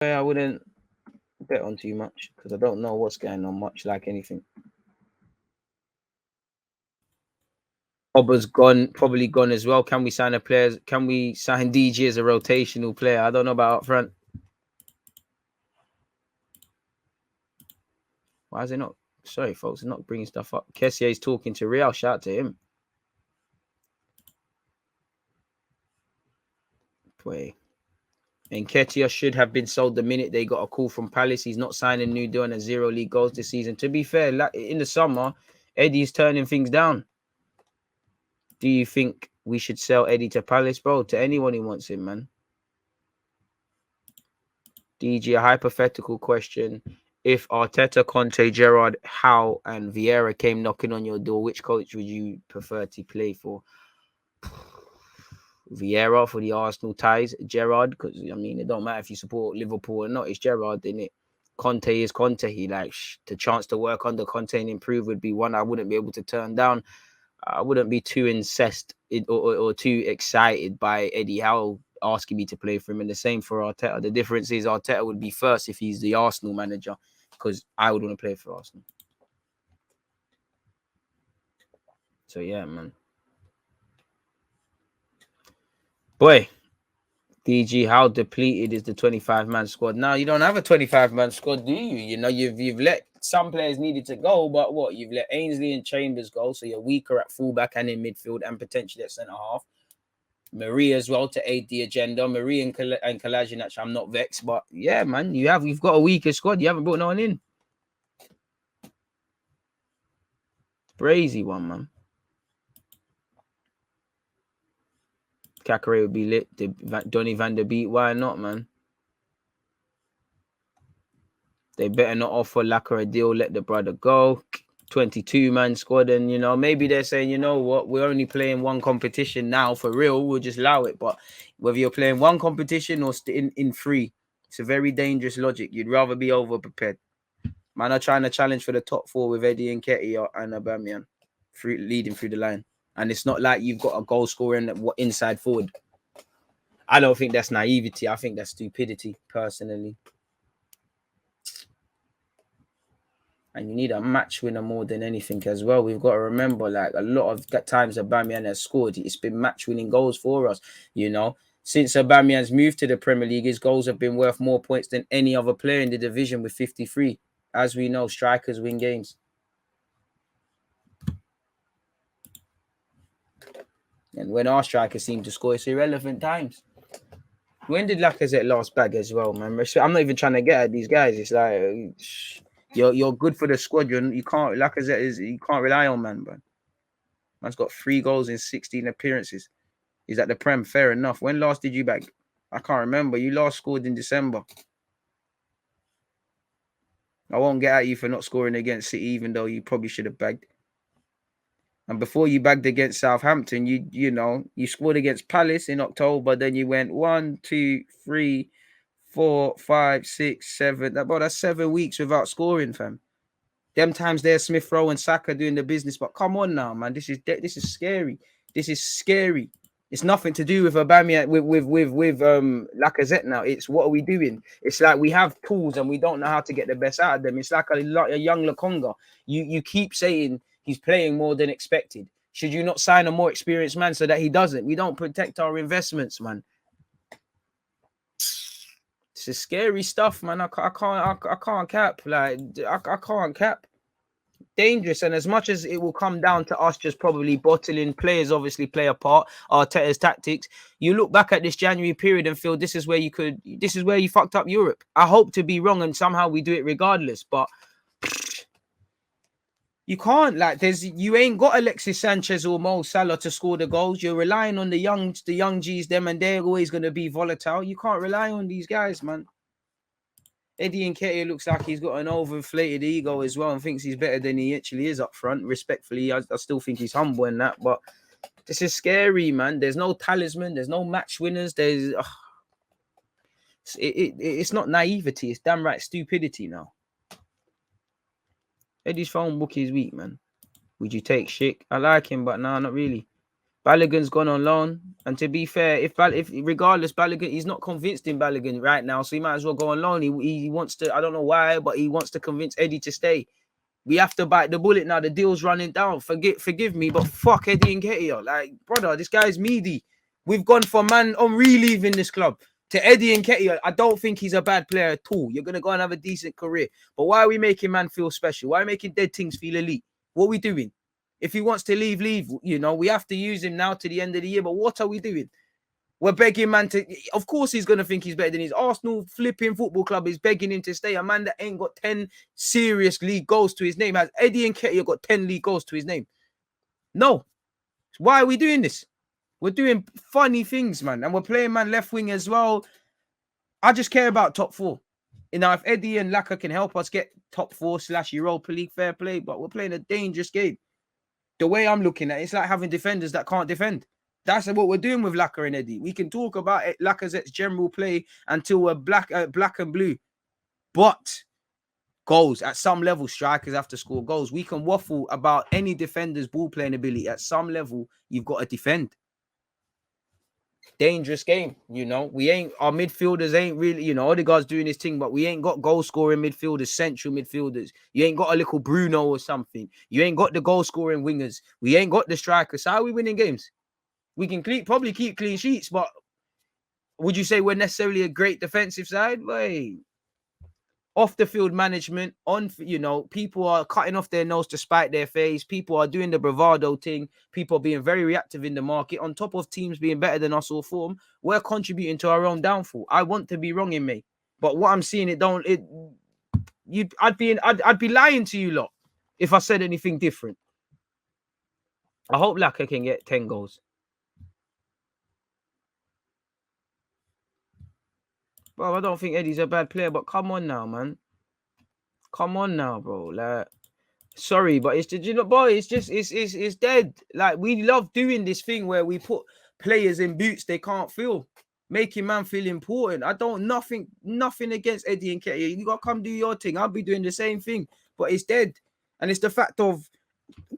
I wouldn't bet on too much because I don't know what's going on much like anything. Obba's gone, probably gone as well. Can we sign a player? Can we sign DG as a rotational player? I don't know about up front. Why is it not? Sorry, folks, it's not bringing stuff up. Nketiah is talking to Real. Shout out to him. Boy. Nketiah should have been sold the minute they got a call from Palace. He's not signing new deal and 0 league goals this season. To be fair, in the summer, Eddie's turning things down. Do you think we should sell Eddie to Palace, bro? To anyone who wants him, man. DG, a hypothetical question. If Arteta, Conte, Gerrard, Howe, and Vieira came knocking on your door, which coach would you prefer to play for? Vieira for the Arsenal ties, Gerrard, because I mean it don't matter if you support Liverpool or not, it's Gerrard, isn't it? Conte is Conte. He the chance to work under Conte and improve would be one I wouldn't be able to turn down. I wouldn't be too incensed or too excited by Eddie Howe asking me to play for him, and the same for Arteta. The difference is Arteta would be first if he's the Arsenal manager, because I would want to play for Arsenal. So yeah, man. Boy, DG, how depleted is the 25-man squad? Now you don't have a 25-man squad, do you? You know, you've let some players needed to go, but what? You've let Ainsley and Chambers go, so you're weaker at fullback and in midfield and potentially at centre half. Marie as well to aid the agenda. Marie and Kolasinac, I'm not vexed, but yeah, man, you've got a weaker squad. You haven't brought no one in. Crazy one, man. Kakare would be lit. Donny van der Beek, why not, man? They better not offer Lacazette a deal, let the brother go. 22-man squad, and you know, maybe they're saying, you know what, we're only playing one competition now for real, we'll just allow it. But whether you're playing one competition or in three, it's a very dangerous logic. You'd rather be over prepared. Man are trying to challenge for the top four with Eddie Nketiah and Aubameyang leading through the line. And it's not like you've got a goal scorer inside forward. I don't think that's naivety. I think that's stupidity, personally. And you need a match winner more than anything as well. We've got to remember, like, a lot of times Aubameyang has scored. It's been match-winning goals for us, you know. Since Aubameyang's moved to the Premier League, his goals have been worth more points than any other player in the division with 53. As we know, strikers win games. And when our strikers seem to score, it's irrelevant times. When did Lacazette last bag as well, man? I'm not even trying to get at these guys. It's like you're good for the squad. You can't Lacazette you can't rely on, man, bro. Man's got 3 goals in 16 appearances. He's at the Prem, fair enough. When last did you bag? I can't remember. You last scored in December. I won't get at you for not scoring against City, even though you probably should have bagged. And before you bagged against Southampton, you scored against Palace in October. Then you went 1, 2, 3, 4, 5, 6, 7. That's 7 weeks without scoring, fam. Them times there, Smith Rowe and Saka doing the business. But come on now, man. This is scary. This is scary. It's nothing to do with Aubameyang with Lacazette now. It's what are we doing? It's like we have tools and we don't know how to get the best out of them. It's like a young Lokonga. You keep saying he's playing more than expected. Should you not sign a more experienced man so that he doesn't? We don't protect our investments, man. This is scary stuff, man. I can't cap. Like I can't cap. Dangerous, and as much as it will come down to us just probably bottling, players obviously play a part, Arteta's tactics. You look back at this January period and feel this is where you fucked up Europe. I hope to be wrong and somehow we do it regardless, but you can't. Like, you ain't got Alexis Sanchez or Mo Salah to score the goals. You're relying on the young G's, them, and they're always going to be volatile. You can't rely on these guys, man. Eddie Nketiah looks like he's got an overinflated ego as well and thinks he's better than he actually is up front. Respectfully, I still think he's humble in that, but this is scary, man. There's no talisman. There's no match winners. It's not naivety. It's damn right stupidity now. Eddie's phone book is weak, man. Would you take Schick? I like him, but nah, not really. Balogun's gone on loan, and to be fair, if regardless Balogun, he's not convinced in Balogun right now, so he might as well go on loan. He wants to, I don't know why, but he wants to convince Eddie to stay. We have to bite the bullet now. The deal's running down. Forgive me, but fuck Eddie Nketiah. Like, brother, this guy's meaty. We've gone from man Henry leaving this club to Eddie Nketiah. I don't think he's a bad player at all. You're gonna go and have a decent career. But why are we making man feel special? Why are we making dead things feel elite? What are we doing? If he wants to leave. You know, we have to use him now to the end of the year. But what are we doing? We're begging man to, of course he's going to think he's better than his Arsenal flipping football club is begging him to stay. A man that ain't got 10 serious league goals to his name. Has Eddie Nketiah got 10 league goals to his name? No. Why are we doing this? We're doing funny things, man. And we're playing man left wing as well. I just care about top four. You know, if Eddie and Laka can help us get top 4/Europa League, fair play. But we're playing a dangerous game. The way I'm looking at it, it's like having defenders that can't defend. That's what we're doing with Laka and Eddie. We can talk about Lacazette's general play until we're black and blue. But goals, at some level, strikers have to score goals. We can waffle about any defender's ball playing ability. At some level, you've got to defend. Dangerous game, you know. Our midfielders ain't really, you know, Odegaard's doing his thing, but we ain't got goal scoring midfielders, central midfielders. You ain't got a little Bruno or something. You ain't got the goal scoring wingers. We ain't got the strikers. So how are we winning games? We can probably keep clean sheets, but would you say we're necessarily a great defensive side? Wait. Off the field management, people are cutting off their nose to spite their face. People are doing the bravado thing. People are being very reactive in the market. On top of teams being better than us all form, we're contributing to our own downfall. I want to be wrong in May, but what I'm seeing, I'd be lying to you lot if I said anything different. I hope Laka can get 10 goals. Bro, I don't think Eddie's a bad player, but come on now, man. Come on now, bro. Like, sorry, but it's just, it's dead. Like, we love doing this thing where we put players in boots they can't feel, making man feel important. I don't, nothing against Eddie Nketiah. You got to come do your thing. I'll be doing the same thing, but it's dead. And it's the fact of,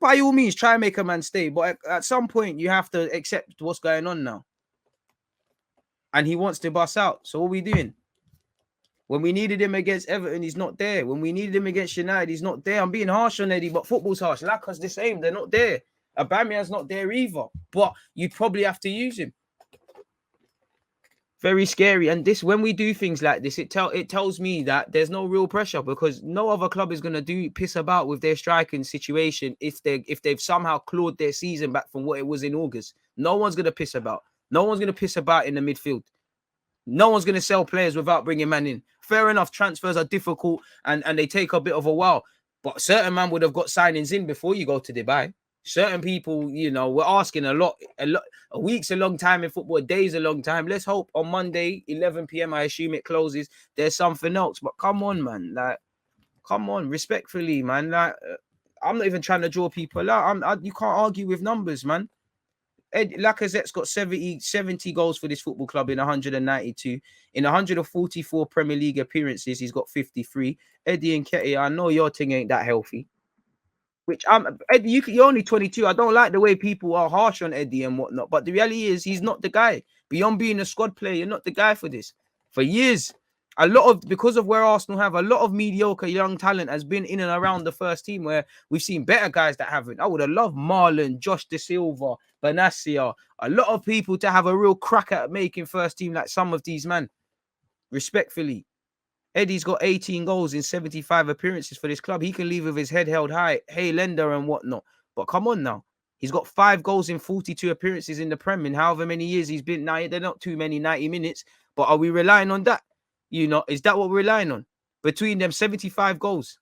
by all means, try and make a man stay. But at some point, you have to accept what's going on now. And he wants to bust out. So what are we doing? When we needed him against Everton, he's not there. When we needed him against United, he's not there. I'm being harsh on Eddie, but football's harsh. Laka's the same. They're not there. Aubameyang's not there either. But you probably have to use him. Very scary. And this, when we do things like this, it tells me that there's no real pressure, because no other club is going to piss about with their striking situation if they've somehow clawed their season back from what it was in August. No one's going to piss about. No one's going to piss about in the midfield. No one's going to sell players without bringing man in. Fair enough, transfers are difficult and they take a bit of a while. But certain man would have got signings in before you go to Dubai. Certain people, we're asking a lot. A week's a long time in football. A day's a long time. Let's hope on Monday, 11 p.m., I assume it closes, there's something else. But come on, man. Like, come on, respectfully, man. Like, I'm not even trying to draw people out. You can't argue with numbers, man. Lacazette's got 70 goals for this football club in 192. In 144 Premier League appearances, he's got 53. Eddie Nketiah, I know your thing ain't that healthy. Which Eddie, you're only 22. I don't like the way people are harsh on Eddie and whatnot. But the reality is, he's not the guy. Beyond being a squad player, you're not the guy for this. For years, because of where Arsenal have a lot of mediocre young talent has been in and around the first team, where we've seen better guys that haven't. I would have loved Marlon, Josh De Silva, Benassia, a lot of people to have a real crack at making first team like some of these men. Respectfully, Eddie's got 18 goals in 75 appearances for this club. He can leave with his head held high, hey, lender and whatnot. But come on now. He's got 5 goals in 42 appearances in the Prem in however many years he's been. Now, they're not too many 90 minutes. But are we relying on that? Is that what we're relying on? Between them, 75 goals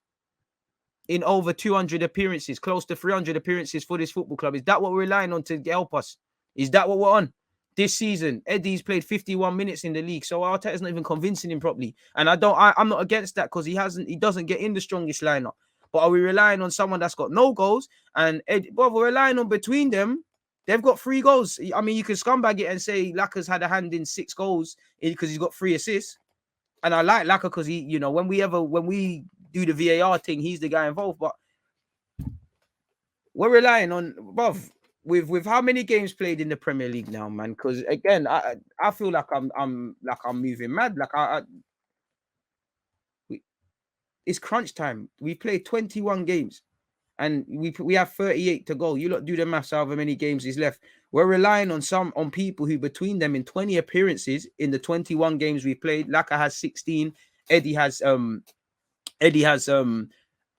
in over 200 appearances, close to 300 appearances for this football club. Is that what we're relying on to help us? Is that what we're on? This season, Eddie's played 51 minutes in the league, so Arteta's not even convincing him properly. And I'm not against that, because he doesn't get in the strongest lineup. But are we relying on someone that's got no goals? And we're relying on between them. They've got 3 goals. I mean, you can scumbag it and say Laka's had a hand in 6 goals because he's got 3 assists. And I like Laka because he, when we do the VAR thing, he's the guy involved. But we're relying on, bruv, with how many games played in the Premier League now, man? Because again, I feel like I'm moving mad. Like it's crunch time. We played 21 games and we have 38 to go. You lot do the maths however many games is left. We're relying on people who between them in 20 appearances in the 21 games we played. Laka has 16. Eddie has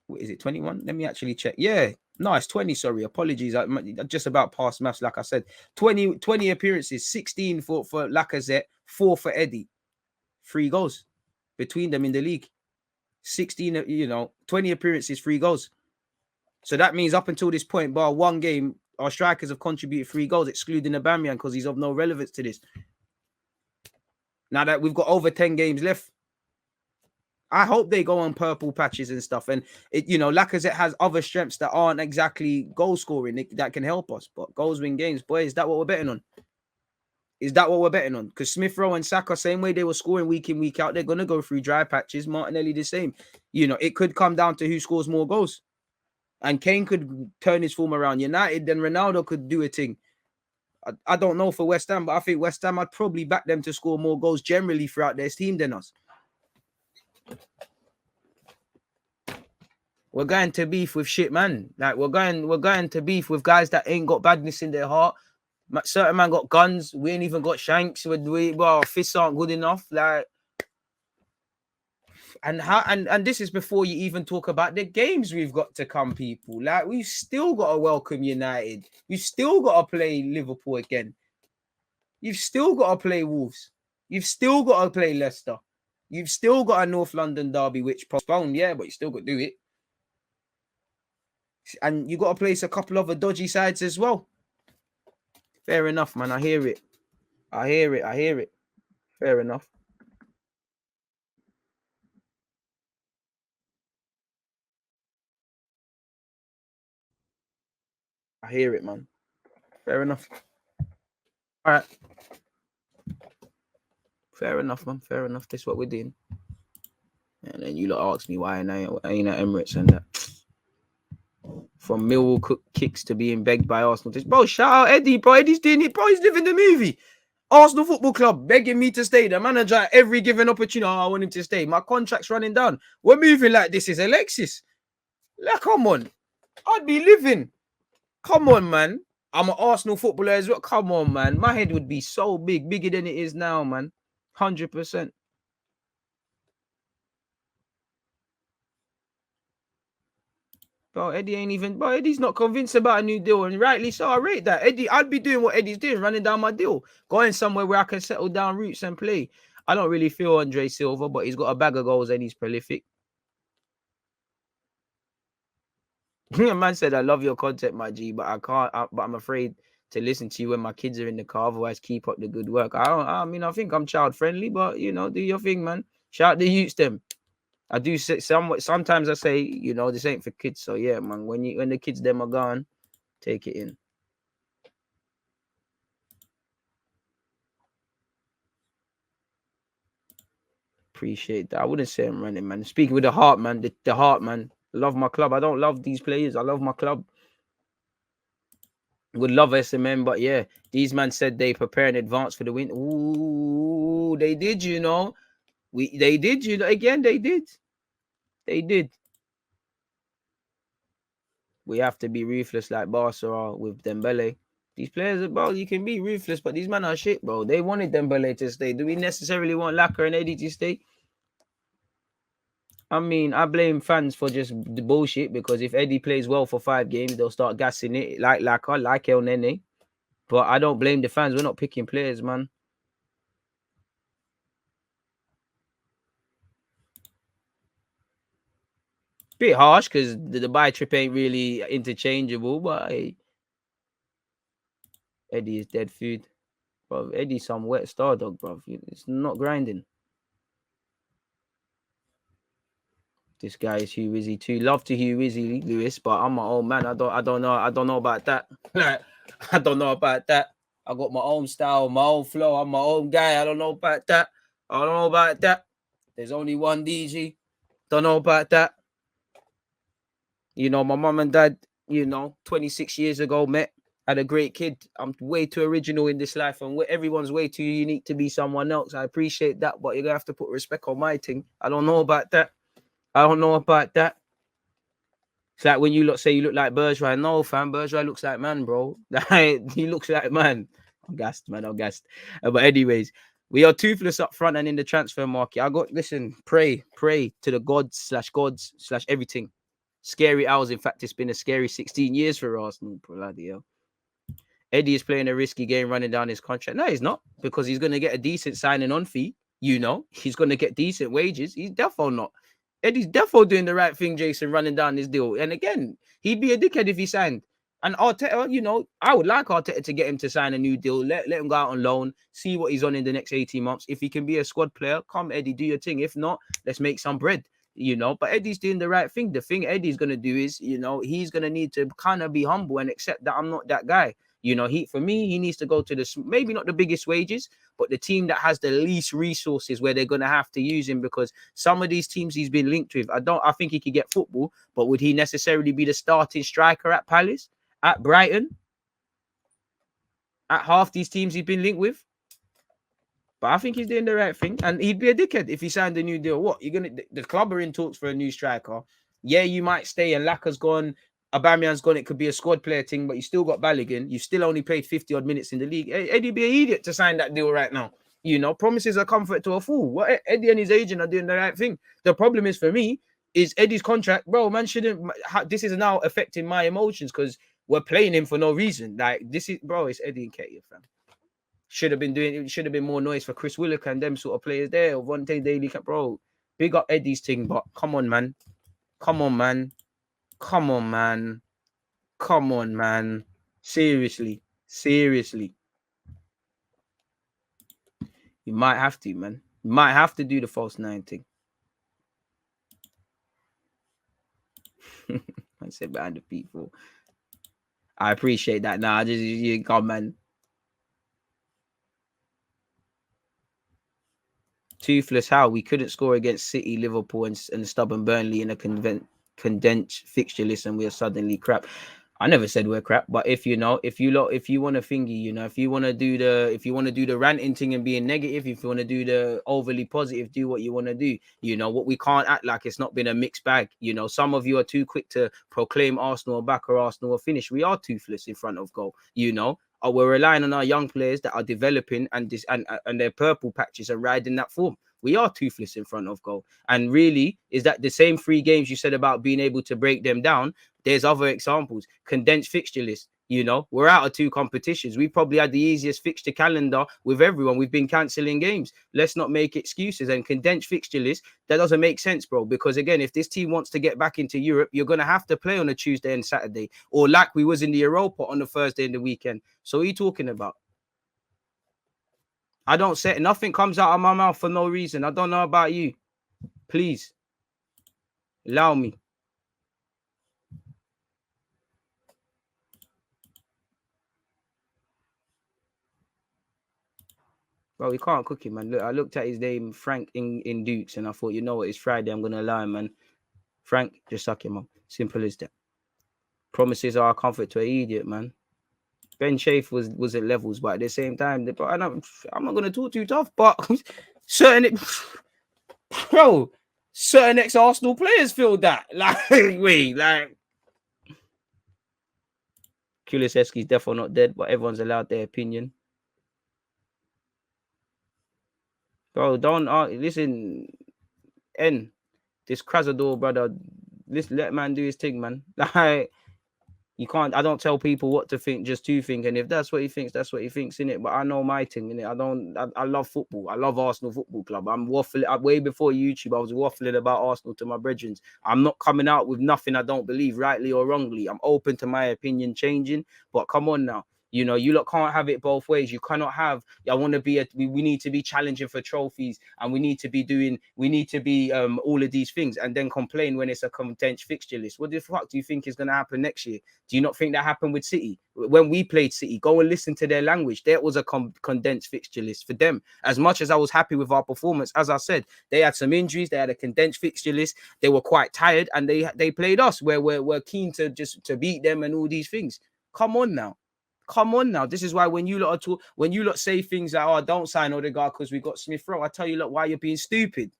what is it, 21? Let me actually check. Yeah. No, it's 20. Sorry. Apologies. I just about past maths, like I said. 20 appearances, 16 for Lacazette, 4 for Eddie. 3 goals between them in the league. 16, 20 appearances, 3 goals. So that means up until this point, bar one game, our strikers have contributed 3 goals, excluding Aubameyang because he's of no relevance to this. Now that we've got over 10 games left, I hope they go on purple patches and stuff. And Lacazette has other strengths that aren't exactly goal scoring that can help us. But goals win games, boy. Is that what we're betting on? Is that what we're betting on? Because Smith Rowe and Saka, same way they were scoring week in, week out, they're gonna go through dry patches. Martinelli the same. It could come down to who scores more goals. And Kane could turn his form around. United, then Ronaldo could do a thing. I don't know for West Ham, but I think West Ham, I'd probably back them to score more goals generally throughout their team than us. We're going to beef with shit, man. Like we're going to beef with guys that ain't got badness in their heart. Certain man got guns. We ain't even got shanks. Our fists aren't good enough. Like, and this is before you even talk about the games we've got to come, people. Like we've still got to welcome United. We've still got to play Liverpool again. You've still got to play Wolves. You've still got to play Leicester. You've still got a North London derby, which postponed, yeah, but you still got to do it. And you got to place a couple of other dodgy sides as well. Fair enough, man. I hear it. Fair enough. I hear it, man. Fair enough. All right. Fair enough, man. Fair enough. That's what we're doing. And then you lot ask me why I ain't at Emirates and that. From Millwall kicks to being begged by Arsenal. Bro, shout out Eddie, bro. Eddie's doing it, bro. He's living the movie. Arsenal Football Club begging me to stay. The manager, every given opportunity, I want him to stay. My contract's running down. We're moving like this is Alexis. Like, come on. I'd be living. Come on, man. I'm an Arsenal footballer as well. Come on, man. My head would be so big, bigger than it is now, man. 100%. Bro, Eddie's not convinced about a new deal, and rightly so. I rate that. Eddie, I'd be doing what Eddie's doing, running down my deal, going somewhere where I can settle down roots and play. I don't really feel Andre Silva, but he's got a bag of goals and he's prolific. Man said, I love your content, my G, but but I'm afraid to listen to you when my kids are in the car. Otherwise, keep up the good work. I think I'm child friendly, but do your thing, man. Shout the youths them. I do say sometimes I say, this ain't for kids. So yeah, man, when the kids them are gone, take it in. Appreciate that. I wouldn't say I'm running, man. Speaking with the heart, man. The heart, man. I love my club. I don't love these players. I love my club. Would love SMN, but yeah, these man said they prepare in advance for the win. Ooh, they did, They did, again, they did. They did. We have to be ruthless like Barca are with Dembele. These players, bro, you can be ruthless, but these men are shit, bro. They wanted Dembele to stay. Do we necessarily want Laka and Eddie to stay? I mean, I blame fans for just the bullshit because if Eddie plays well for 5 games, they'll start gassing it like Laka, like El Nene. But I don't blame the fans. We're not picking players, man. Bit harsh because the buy trip ain't really interchangeable, but hey, Eddie is dead food. Bro, Eddie's some wet star dog, bro. It's not grinding. This guy is Hugh Wizzy too. Love to Hugh Wizzy, Lewis, but I'm my own man. I don't know about that. I don't know about that. I got my own style, my own flow. I'm my own guy. I don't know about that. There's only one DG. Don't know about that. My mum and dad, 26 years ago met. Had a great kid. I'm way too original in this life, and everyone's way too unique to be someone else. I appreciate that, but you're gonna have to put respect on my thing. I don't know about that. I don't know about that. It's like when you lot say you look like Bergeron. No, fam, Bergeron looks like man, bro. He looks like man. I'm gassed, man. I'm gassed. But anyways, we are toothless up front and in the transfer market. Listen, pray to the gods/gods/ everything. Scary hours. In fact, it's been a scary 16 years for Arsenal. Bloody hell. Eddie is playing a risky game running down his contract. No, he's not, because he's going to get a decent signing on fee. He's going to get decent wages. He's defo not. Eddie's defo doing the right thing, Jason, running down this deal. And again, he'd be a dickhead if he signed. And Arteta, I would like Arteta to get him to sign a new deal. Let him go out on loan, see what he's on in the next 18 months. If he can be a squad player, come, Eddie, do your thing. If not, let's make some bread. But Eddie's doing the right thing. The thing Eddie's going to do is, he's going to need to kind of be humble and accept that I'm not that guy. He needs to go to maybe not the biggest wages, but the team that has the least resources where they're going to have to use him, because some of these teams he's been linked with, I think he could get football, but would he necessarily be the starting striker at Palace, at Brighton, at half these teams he's been linked with? But I think he's doing the right thing, and he'd be a dickhead if he signed a new deal. What, the club are in talks for a new striker. Yeah, you might stay, and Laka's gone, Aubameyang's gone. It could be a squad player thing, but you still got Balogun. You still only played 50 odd minutes in the league. Eddie'd be an idiot to sign that deal right now. Promises are comfort to a fool. What Eddie and his agent are doing the right thing. The problem is, for me, is Eddie's contract, bro. Man shouldn't. This is now affecting my emotions because we're playing him for no reason. Like, this is, bro. It's Eddie Nketiah, fam. Should have been more noise for Chris Willock and them sort of players there. Or Vontae Daly, bro. Big up Eddie's thing, but come on, man. Seriously. You might have to, man. You might have to do the false 9 thing. I said behind the people. I appreciate that. Nah, you come, man. Toothless, how we couldn't score against City, Liverpool, and stubborn Burnley in a condensed fixture list, and we are suddenly crap. I never said we're crap, but if you want to thingy, if you want to do the ranting thing and being negative, if you want to do the overly positive, do what you want to do. What we can't act like it's not been a mixed bag. Some of you are too quick to proclaim Arsenal are back or Arsenal are finished. We are toothless in front of goal. We're relying on our young players that are developing and their purple patches are riding that form. We are toothless in front of goal. And really, is that the same 3 games you said about being able to break them down? There's other examples. Condensed fixture list. We're out of 2 competitions. We probably had the easiest fixture calendar with everyone. We've been cancelling games. Let's not make excuses. And condensed fixture list, that doesn't make sense, bro. Because again, if this team wants to get back into Europe, you're going to have to play on a Tuesday and Saturday, or like we was in the Europa on the Thursday and the weekend. So what are you talking about? I don't say nothing comes out of my mouth for no reason. I don't know about you. Please allow me. Bro, we can't cook him, man. Look, I looked at his name, Frank in Dukes, and I thought, it's Friday. I'm going to allow him, man. Frank, just suck him up. Simple as that. Promises are a comfort to an idiot, man. Ben Chafe was at levels, but at the same time, I'm not going to talk too tough, but certain ex-Arsenal players feel that. Kulusevski's definitely not dead, but everyone's allowed their opinion. Bro, don't listen. This Krasador brother, let man do his thing, man. You can't. I don't tell people what to think, just to think. And if that's what he thinks, that's what he thinks, innit? But I know my thing, innit? I love football. I love Arsenal Football Club. I'm waffling. Way before YouTube, I was waffling about Arsenal to my brethren. I'm not coming out with nothing I don't believe, rightly or wrongly. I'm open to my opinion changing. But come on now. You lot can't have it both ways. You cannot have, we need to be challenging for trophies, and we need to be all of these things, and then complain when it's a condensed fixture list. What the fuck do you think is going to happen next year? Do you not think that happened with City? When we played City, go and listen to their language. There was a condensed fixture list for them. As much as I was happy with our performance, as I said, they had some injuries. They had a condensed fixture list. They were quite tired, and they played us where we're keen to beat them and all these things. Come on now. Come on now. This is why when you lot say things like, "Oh, don't sign Odegaard because we got Smith Rowe," I tell you, look, why you're being stupid.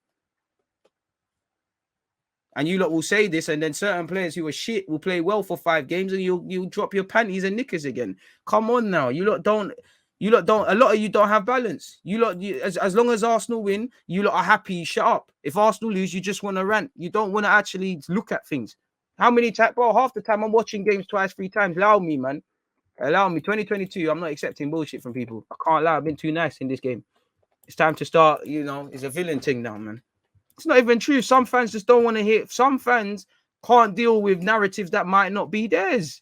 And you lot will say this, and then certain players who are shit will play well for 5 games, and you'll drop your panties and knickers again. Come on now, you lot don't. A lot of you don't have balance. As long as Arsenal win, you lot are happy. You shut up. If Arsenal lose, you just want to rant. You don't want to actually look at things. How many times, bro? Half the time I'm watching games twice, 3 times. Allow me, man. Allow me. 2022. I'm not accepting bullshit from people. I can't lie. I've been too nice in this game. It's time to start. It's a villain thing now, man. It's not even true. Some fans just don't want to hear. Some fans can't deal with narratives that might not be theirs.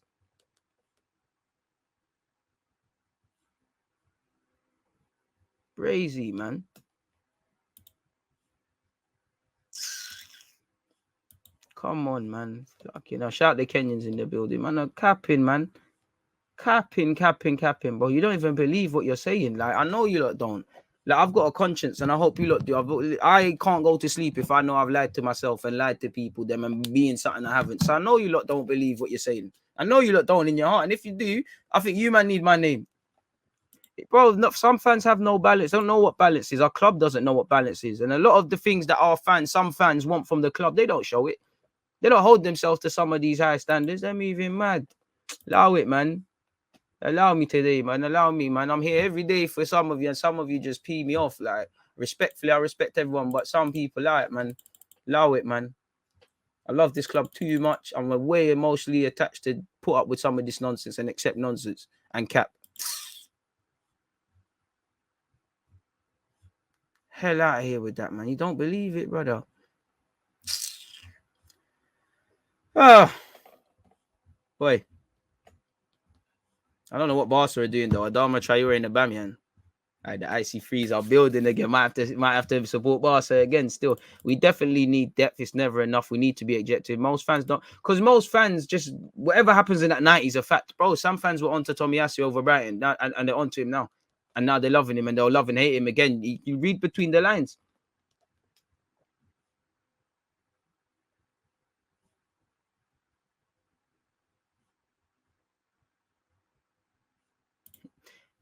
Crazy, man. Come on, man. Shout the Kenyans in the building, man. Capping, man. Capping, bro. You don't even believe what you're saying. Like, I know you lot don't. Like, I've got a conscience, and I hope you lot do. I can't go to sleep if I know I've lied to myself and lied to people, them, and being something I haven't. So I know you lot don't believe what you're saying. I know you lot don't in your heart. And if you do, I think you man need my name. Bro, some fans have no balance. Don't know what balance is. Our club doesn't know what balance is. And a lot of the things that some fans want from the club, they don't show it. They don't hold themselves to some of these high standards. They're moving mad. Allow it, man. Allow me today, man. Allow me, man. I'm here every day for some of you, and some of you just pee me off. Like, respectfully, I respect everyone, but some people like, man. Allow it, man. I love this club too much. I'm way emotionally attached to put up with some of this nonsense and accept nonsense and cap. Hell out of here with that, man. You don't believe it, brother. Boy. I don't know what Barca are doing though. Adama Traore and Aubameyang. The icy freeze are building again. Might have to support Barca again. Still, we definitely need depth. It's never enough. We need to be objective. Most fans don't, because most fans just whatever happens in that night is a fact, bro. Some fans were onto Tomiyasu over Brighton, and they're onto him now, and now they're loving him, and they'll love and hate him again. You read between the lines.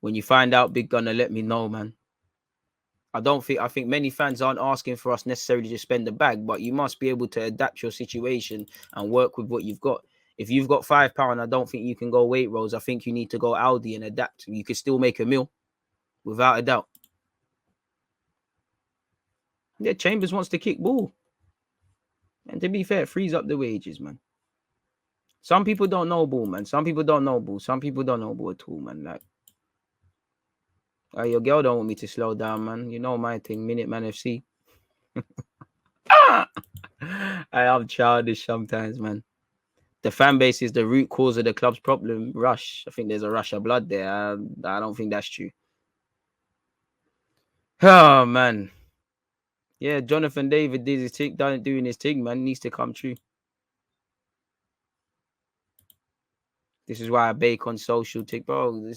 When you find out, Big Gunner, let me know, man. I think many fans aren't asking for us necessarily to spend the bag, but you must be able to adapt your situation and work with what you've got. If you've got £5, I don't think you can go weight rolls. I think you need to go Aldi and adapt. You could still make a meal, without a doubt. Yeah, Chambers wants to kick ball. And to be fair, it frees up the wages, man. Some people don't know ball, man. Some people don't know ball. Some people don't know ball at all, man. Like, your girl don't want me to slow down, man. You know my thing, Minute Man FC. I'm childish sometimes, man. The fan base is the root cause of the club's problem. Rush. I think there's a rush of blood there. I don't think that's true. Oh, man. Yeah, Jonathan David did his thing, doing his thing, man. It needs to come true. This is why I bake on social tick, bro.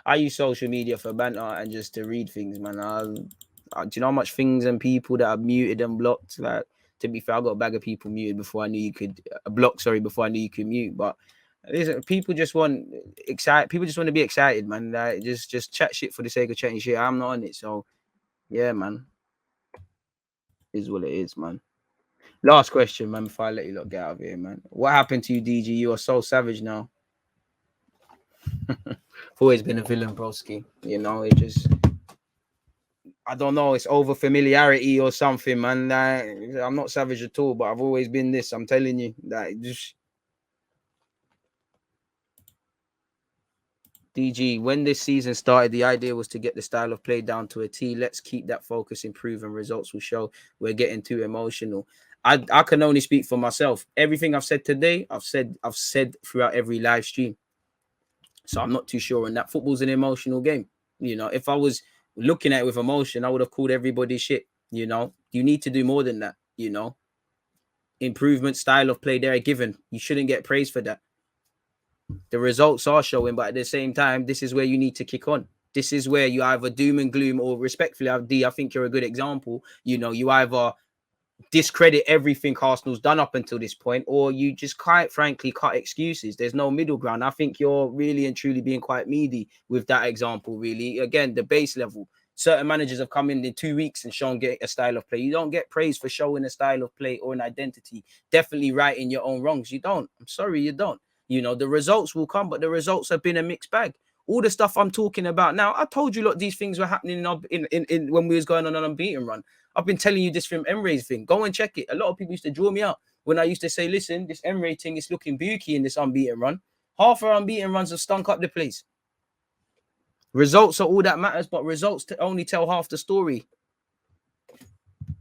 I use social media for banter and just to read things, man. Do you know how much things and people that are muted and blocked? Like, to be fair, I got a bag of people muted before I knew you could before I knew you could mute. But listen, people just want People just want to be excited, man. Like, just chat shit for the sake of chatting shit. I'm not on it, so yeah, man. Is what it is, man. Last question, man. Before I let you lot get out of here, man. What happened to you, DG? You are so savage now. Always been a villain, broski. It just, I don't know, it's over familiarity or something, man. I'm not savage at all, but I've always been this. I'm telling you, that just DG. When this season started, the idea was to get the style of play down to a T. Let's keep that focus, improve, and results will show. We're getting too emotional. I can only speak for myself. Everything I've said today, I've said throughout every live stream. So I'm not too sure on that. Football's an emotional game. If I was looking at it with emotion, I would have called everybody shit. You need to do more than that. Improvement, style of play, they're a given. You shouldn't get praise for that. The results are showing, but at the same time, this is where you need to kick on. This is where you either doom and gloom, or respectfully, D, I think you're a good example. You either discredit everything Arsenal's done up until this point, or you just quite frankly cut excuses. There's no middle ground. I think you're really and truly being quite meaty with that example, really. Again, the base level. Certain managers have come in 2 weeks and shown a style of play. You don't get praise for showing a style of play or an identity. Definitely righting your own wrongs. You don't. I'm sorry, you don't. You know, the results will come, but the results have been a mixed bag. All the stuff I'm talking about now, I told you, look, these things were happening in when we was going on an unbeaten run. I've been telling you this from Emre's thing. Go and check it. A lot of people used to draw me out when I used to say, listen, this Emre thing is looking booky in this unbeaten run. Half our unbeaten runs have stunk up the place. Results are all that matters, but results only tell half the story.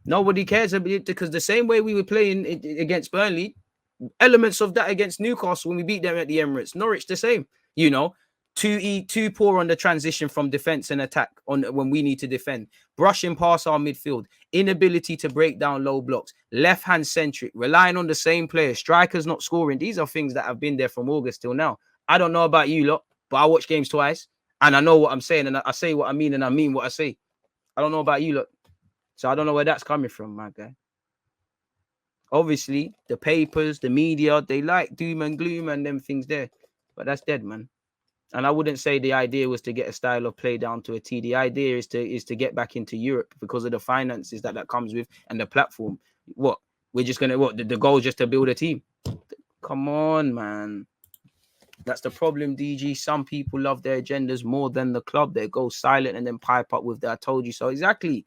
Nobody cares about it because the same way we were playing against Burnley, elements of that against Newcastle when we beat them at the Emirates. Norwich the same, you know. Too poor on the transition from defense and attack on when we need to defend. Brushing past our midfield, inability to break down low blocks, left hand centric, relying on the same players, strikers not scoring. These are things that have been there from August till now. I don't know about you lot, but I watch games twice and I know what I'm saying and I say what I mean and I mean what I say. I don't know about you lot, so I don't know where that's coming from, my guy. Obviously, the papers, the media, they like doom and gloom and them things there, but that's dead, man. And I wouldn't say the idea was to get a style of play down to a T. The idea is to get back into Europe because of the finances that comes with and the platform. What? We're just gonna the goal is just to build a team. Come on, man. That's the problem, DG. Some people love their agendas more than the club. They go silent and then pipe up with that. I told you so. Exactly.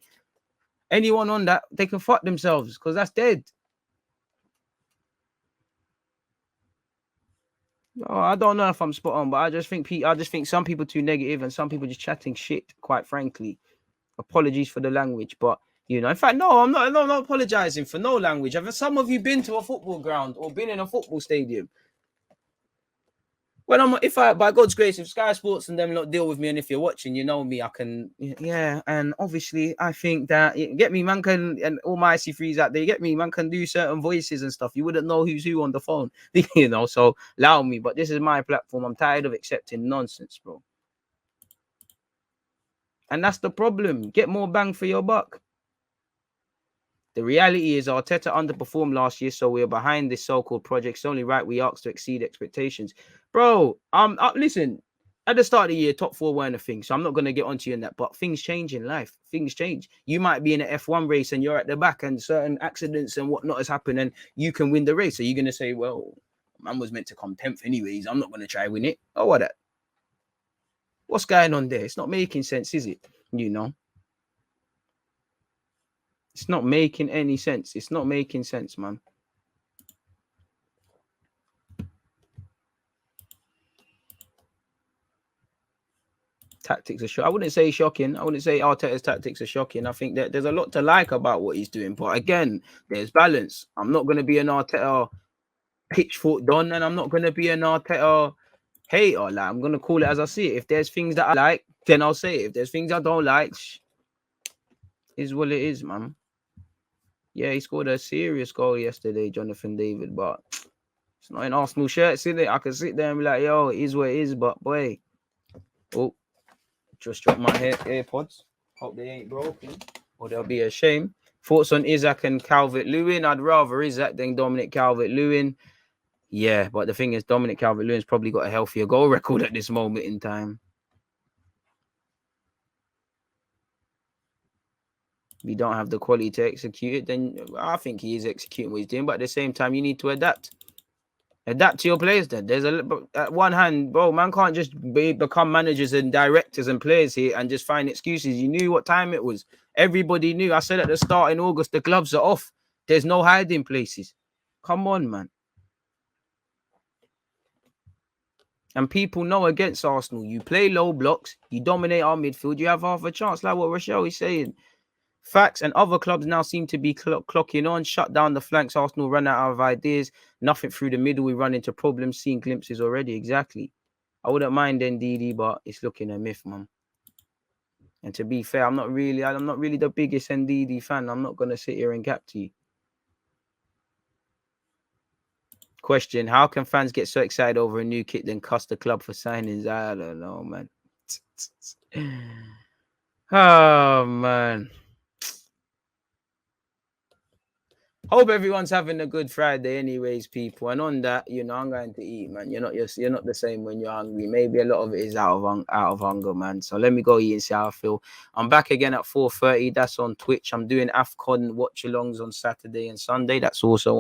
Anyone on that, they can fuck themselves because that's dead. Oh, I don't know if I'm spot on, but I just think some people too negative and some people just chatting shit, quite frankly. Apologies for the language, but you know, in fact, no, I'm not apologizing for no language. Have some of you been to a football ground or been in a football stadium? When by God's grace, if Sky Sports and them not deal with me, and if you're watching, you know me, I can, yeah. And obviously, I think that get me, man, can and all my IC3s out there, get me, man, can do certain voices and stuff. You wouldn't know who's who on the phone, you know. So allow me, but this is my platform. I'm tired of accepting nonsense, bro. And that's the problem. Get more bang for your buck. The reality is Arteta underperformed last year, so we're behind this so-called project. It's only right we asked to exceed expectations. Bro, listen, at the start of the year, top four weren't a thing, so I'm not going to get onto you in that, but things change in life. Things change. You might be in an F1 race and you're at the back and certain accidents and whatnot has happened and you can win the race. So you're going to say, well, man was meant to come 10th anyways. I'm not going to try win it. Oh, what that? What's going on there? It's not making sense, is it? You know? It's not making any sense. It's not making sense, man. Tactics are shocking. I wouldn't say shocking. I wouldn't say Arteta's tactics are shocking. I think that there's a lot to like about what he's doing. But again, there's balance. I'm not going to be an Arteta pitchfork don, and I'm not going to be an Arteta hater. Like, I'm going to call it as I see it. If there's things that I like, then I'll say it. If there's things I don't like, is what it is, man. Yeah, he scored a serious goal yesterday, Jonathan David, but it's not in Arsenal shirts, is it? I can sit there and be like, yo, it is what it is, but boy. Oh, just dropped my AirPods. Hope they ain't broken or they'll be a shame. Thoughts on Isaac and Calvert-Lewin? I'd rather Isaac than Dominic Calvert-Lewin. Yeah, but the thing is, Dominic Calvert-Lewin's probably got a healthier goal record at this moment in time. If you don't have the quality to execute it, then I think he is executing what he's doing. But at the same time, you need to adapt. Adapt to your players then. There's at one hand, bro, man can't just become managers and directors and players here and just find excuses. You knew what time it was. Everybody knew. I said at the start in August, the gloves are off. There's no hiding places. Come on, man. And people know against Arsenal, you play low blocks, you dominate our midfield, you have half a chance, like what Rochelle is saying. Facts, and other clubs now seem to be clocking on, shut down the flanks. Arsenal run out of ideas, nothing through the middle. We run into problems, seeing glimpses already. Exactly. I wouldn't mind NDD, but it's looking a myth, man. And to be fair, I'm not really the biggest NDD fan. I'm not gonna sit here and gap to you. Question: how can fans get so excited over a new kit then cuss the club for signings? I don't know, man. Oh man. Hope everyone's having a good Friday, anyways, people. And on that, you know, I'm going to eat, man. You're not the same when you're hungry. Maybe a lot of it is out of hunger, man. So let me go eat and see how I feel. I'm back again at 4:30. That's on Twitch. I'm doing AFCON watch-alongs on Saturday and Sunday. That's also